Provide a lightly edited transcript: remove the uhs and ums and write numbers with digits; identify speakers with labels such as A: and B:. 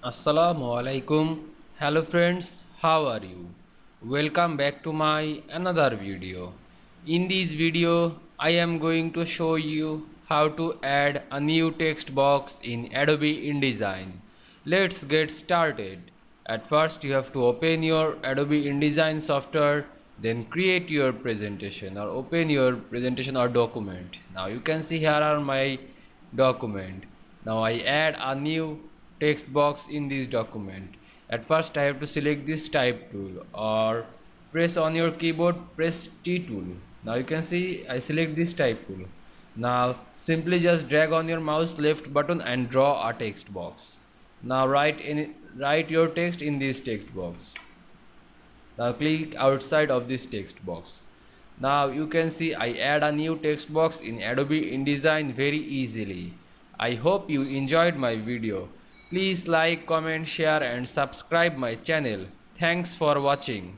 A: Assalamu Walaikum. Hello friends, how are you? Welcome back to my another video. In this video, I am going to show you how to add a new text box in Adobe InDesign. Let's get started. At first, you have to open your Adobe InDesign software, then create your presentation or open your presentation or document. Now you can see here are my document. Now I add a new text box in this document. At first I have to select this type tool or press on your keyboard, press T tool. Now you can see I select this type tool. Now simply just drag on your mouse left button and draw a text box. Now write your text in this text box. Now click outside of this text box. Now you can see I add a new text box in Adobe InDesign very easily. I hope you enjoyed my video. Please like, comment, share and subscribe my channel. Thanks for watching.